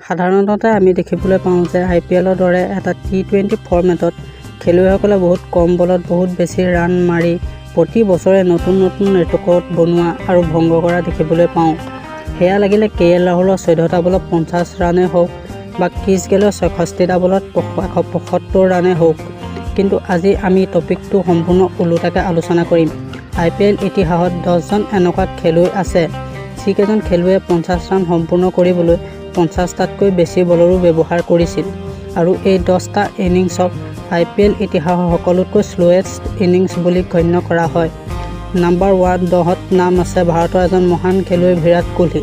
সাধাৰণতে আমি দেখিবলৈ পাওঁ যে IPLৰ দৰে এটা T20 ফৰ্মেটত খেলুৱৈসকলে বহুত কম বলত বহুত বেছি ৰান মাৰি প্ৰতি বছৰে নতুন ৰেকৰ্ড বনোৱা আৰু ভংগ কৰা দেখিবলৈ পাওঁ। সেয়া লাগিলে KL ৰাহুলৰ 14টা বলত 50 ৰানেই হওক বা ক্ৰিছ গেলৰ 66টা বলত 175 ৰানেই হওক, কিন্তু আজি আমি টপিকটো সম্পূৰ্ণ ওলোটাকৈ আলোচনা কৰিম। IPL ইতিহাসত 10জন এনেকুৱা খেলুৱৈ আছে যিকেইজন খেলুৱৈয়ে 50 ৰান সম্পূৰ্ণ কৰিবলৈ 50টাতকৈ বেছি বলৰো ব্যৱহাৰ কৰিছিল আৰু এই 10টা ইনিংছক IPL ইতিহাসৰ সকলোতকৈ স্লোৱেষ্ট ইনিংছ বুলি গণ্য কৰা হয়। নাম্বাৰ 10ত নাম আছে ভাৰতৰ এজন মহান খেলুৱৈ বিৰাট কোহলি।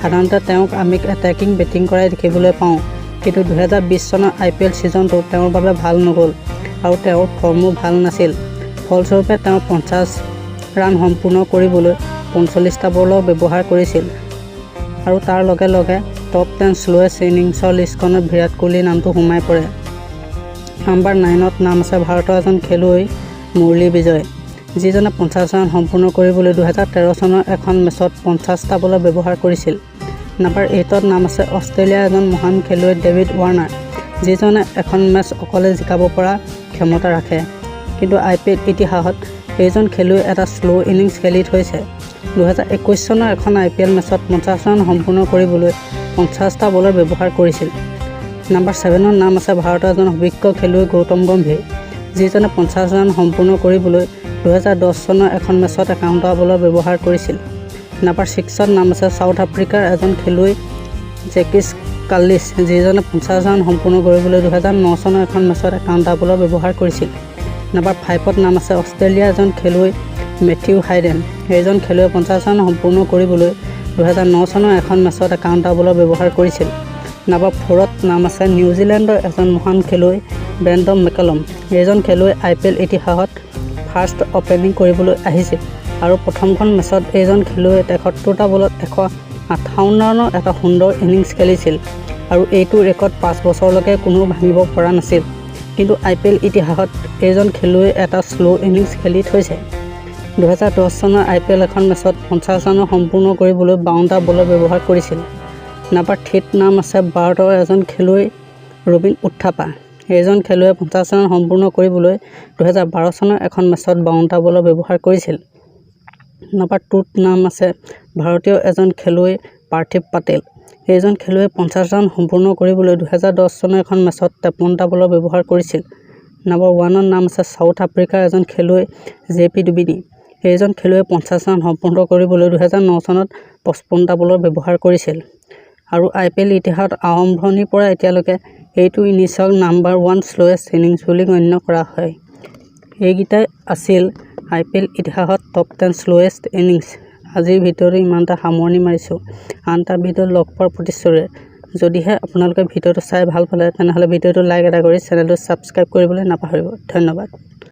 সাধাৰণতে তেওঁক আমি এটেকিং বেটিং কৰাই দেখিবলৈ পাওঁ, কিন্তু 2020 চনৰ IPL ছিজনটো তেওঁৰ বাবে ভাল নগ'ল আৰু তেওঁৰ ফৰ্মো ভাল নাছিল। ফলস্বৰূপে তেওঁ 50 ৰান সম্পূৰ্ণ কৰিবলৈ 45টা বলৰ ব্যৱহাৰ কৰিছিল আৰু তাৰ লগে লগে টপ 10 স্লোৱেষ্ট ইনিংছৰ লিষ্টখনত বিৰাট কোহলিৰ নামটো সোমাই পৰে। নাম্বাৰ 9ত নাম আছে ভাৰতৰ এজন খেলুৱৈ মুৰলী বিজয়, যিজনে 50 ৰান সম্পূৰ্ণ কৰিবলৈ 2013 চনৰ এখন মেচত 50টা বলৰ ব্যৱহাৰ কৰিছিল। নাম্বাৰ 8ত নাম আছে অষ্ট্ৰেলিয়াৰ এজন মহান খেলুৱৈ ডেভিড ৱাৰ্ণাৰ, যিজনে এখন মেচ অকলে জিকাব পৰা ক্ষমতা ৰাখে, কিন্তু IPL ইতিহাসত এইজন খেলুৱৈ এটা শ্ল' ইনিংছ খেলি থৈছে। 2021 চনৰ এখন IPL মেচত 50 ৰান সম্পূৰ্ণ কৰিবলৈ 50টা বলৰ ব্যৱহাৰ কৰিছিল। নাম্বাৰ 7ত নাম আছে ভাৰতৰ এজন অভিজ্ঞ খেলুৱৈ গৌতম গম্ভীৰ, যিজনে 50 ৰান সম্পূৰ্ণ কৰিবলৈ 2010 চনৰ এখন মেচত 51টা বলৰ ব্যৱহাৰ কৰিছিল। নাম্বাৰ 6ত নাম আছে চাউথ আফ্ৰিকাৰ এজন খেলুৱৈ জেকিছ কাল্লিছ, যিজনে 50 ৰান সম্পূৰ্ণ কৰিবলৈ 2009 চনৰ এখন মেচত 51টা বলৰ ব্যৱহাৰ কৰিছিল। নাম্বাৰ 5ত নাম আছে অষ্ট্ৰেলিয়াৰ এজন খেলুৱৈ মেথিউ হাইডেন, এইজন খেলুৱৈয়ে 50 ৰান সম্পূৰ্ণ কৰিবলৈ 2009 চনৰ এখন মেচত 51টা বলৰ ব্যৱহাৰ কৰিছিল। নাম্বাৰ 4ত নাম আছে নিউজিলেণ্ডৰ এজন মহান খেলুৱৈ ব্ৰেণ্ডন মেকালম, এইজন খেলুৱৈ IPL ইতিহাসত ফাৰ্ষ্ট অপেনিং কৰিবলৈ আহিছিল আৰু প্ৰথমখন মেচত এইজন খেলুৱৈয়ে 73টা বলত 158 ৰানৰ এটা সুন্দৰ ইনিংছ খেলিছিল আৰু এইটো ৰেকৰ্ড 5 বছৰলৈকে কোনো ভাঙিব পৰা নাছিল, কিন্তু IPL ইতিহাসত এইজন খেলুৱৈ এটা শ্ল' ইনিংছ খেলি থৈছে। 2010 চনৰ IPL এখন মেচত 50 ৰান সম্পূৰ্ণ কৰিবলৈ 52টা বলৰ ব্যৱহাৰ কৰিছিল। নাম্বাৰ 3ত নাম আছে ভাৰতৰ এজন খেলুৱৈ ৰবীন উথাপ্পা, এইজন খেলুৱৈয়ে 50 ৰান সম্পূৰ্ণ কৰিবলৈ 2012 চনৰ এখন মেচত 52টা বলৰ ব্যৱহাৰ কৰিছিল। নাম্বাৰ 2ত নাম আছে ভাৰতীয় এজন খেলুৱৈ পাৰ্থিৱ পাটেল, এইজন খেলুৱৈয়ে 50 ৰান সম্পূৰ্ণ কৰিবলৈ 2010 চনৰ এখন মেচত 53টা বলৰ ব্যৱহাৰ কৰিছিল। নাম্বাৰ 1ত নাম আছে চাউথ আফ্ৰিকাৰ এজন খেলুৱৈ JP ডুমিনি, এইজন খেলুৱৈয়ে 50 ৰান সম্পূৰ্ণ কৰিবলৈ 2009 চনত 55টা বলৰ ব্যৱহাৰ কৰিছিল আৰু IPL ইতিহাসত আৰম্ভণিৰ পৰা এতিয়ালৈকে এইটো ইনিংছক নাম্বাৰ 1 স্লোৱেষ্ট ইনিংছ বুলি গণ্য কৰা হয়। এইকেইটাই আছিল IPL ইতিহাসত টপ 10 স্লোৱেষ্ট ইনিংছ। আজিৰ ভিডিঅ'টো ইমানটা সামৰণি মাৰিছোঁ। আন এটা ভিডিঅ'ত লগ পোৱাৰ প্ৰতিশ্ৰুতিৰে। যদিহে আপোনালোকে ভিডিঅ'টো চাই ভাল পালে তেনেহ'লে ভিডিঅ'টো লাইক এটা কৰি চেনেলটো ছাবস্ক্ৰাইব কৰিবলৈ নাপাহৰিব। ধন্যবাদ।